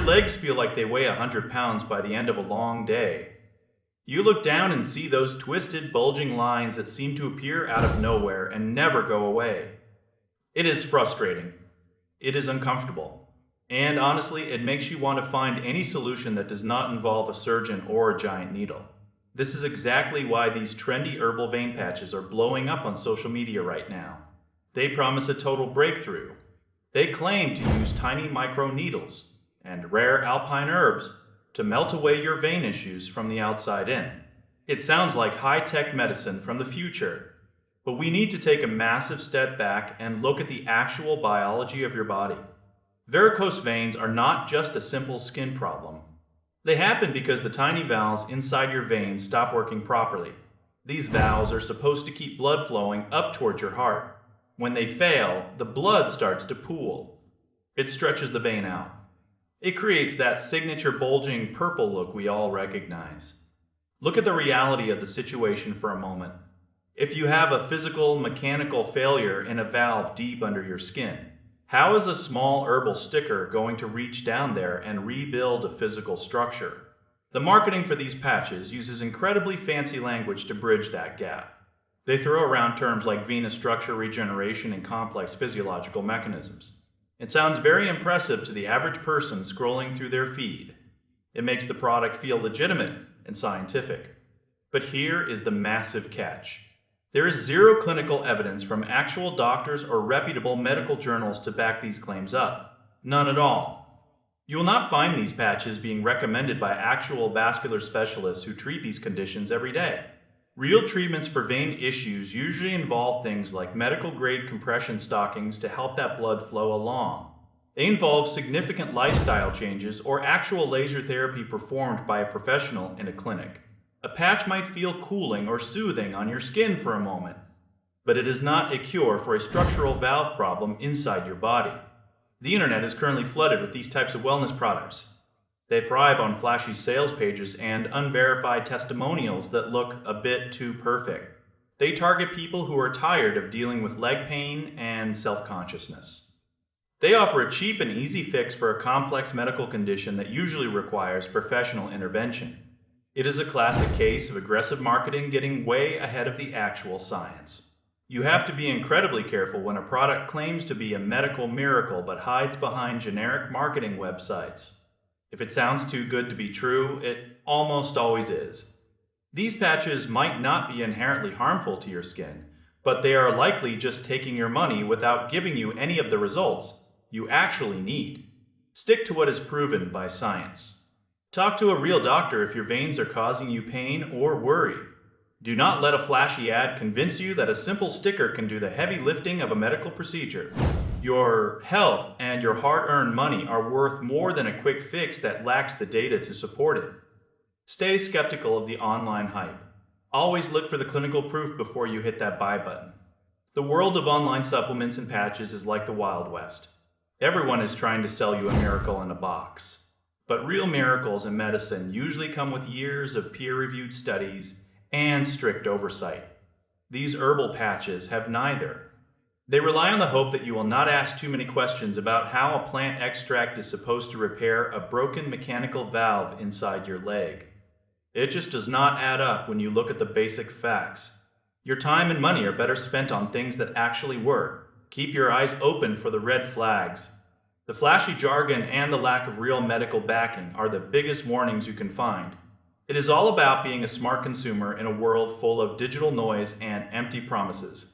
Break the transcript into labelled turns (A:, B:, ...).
A: legs feel like they weigh 100 pounds by the end of a long day. You look down and see those twisted, bulging lines that seem to appear out of nowhere and never go away. It is frustrating. It is uncomfortable. And honestly, it makes you want to find any solution that does not involve a surgeon or a giant needle. This is exactly why these trendy herbal vein patches are blowing up on social media right now. They promise a total breakthrough. They claim to use tiny micro needles and rare alpine herbs to melt away your vein issues from the outside in. It sounds like high-tech medicine from the future, but we need to take a massive step back and look at the actual biology of your body. Varicose veins are not just a simple skin problem. They happen because the tiny valves inside your veins stop working properly. These valves are supposed to keep blood flowing up towards your heart. When they fail, the blood starts to pool. It stretches the vein out. It creates that signature bulging purple look we all recognize. Look at the reality of the situation for a moment. If you have a physical, mechanical failure in a valve deep under your skin, how is a small herbal sticker going to reach down there and rebuild a physical structure? The marketing for these patches uses incredibly fancy language to bridge that gap. They throw around terms like venous structure regeneration and complex physiological mechanisms. It sounds very impressive to the average person scrolling through their feed. It makes the product feel legitimate and scientific. But here is the massive catch. There is zero clinical evidence from actual doctors or reputable medical journals to back these claims up. None at all. You will not find these patches being recommended by actual vascular specialists who treat these conditions every day. Real treatments for vein issues usually involve things like medical-grade compression stockings to help that blood flow along. They involve significant lifestyle changes or actual laser therapy performed by a professional in a clinic. A patch might feel cooling or soothing on your skin for a moment, but it is not a cure for a structural valve problem inside your body. The internet is currently flooded with these types of wellness products. They thrive on flashy sales pages and unverified testimonials that look a bit too perfect. They target people who are tired of dealing with leg pain and self-consciousness. They offer a cheap and easy fix for a complex medical condition that usually requires professional intervention. It is a classic case of aggressive marketing getting way ahead of the actual science. You have to be incredibly careful when a product claims to be a medical miracle but hides behind generic marketing websites. If it sounds too good to be true, it almost always is. These patches might not be inherently harmful to your skin, but they are likely just taking your money without giving you any of the results you actually need. Stick to what is proven by science. Talk to a real doctor if your veins are causing you pain or worry. Do not let a flashy ad convince you that a simple sticker can do the heavy lifting of a medical procedure. Your health and your hard-earned money are worth more than a quick fix that lacks the data to support it. Stay skeptical of the online hype. Always look for the clinical proof before you hit that buy button. The world of online supplements and patches is like the Wild West. Everyone is trying to sell you a miracle in a box. But real miracles in medicine usually come with years of peer-reviewed studies and strict oversight. These herbal patches have neither. They rely on the hope that you will not ask too many questions about how a plant extract is supposed to repair a broken mechanical valve inside your leg. It just does not add up when you look at the basic facts. Your time and money are better spent on things that actually work. Keep your eyes open for the red flags. The flashy jargon and the lack of real medical backing are the biggest warnings you can find. It is all about being a smart consumer in a world full of digital noise and empty promises.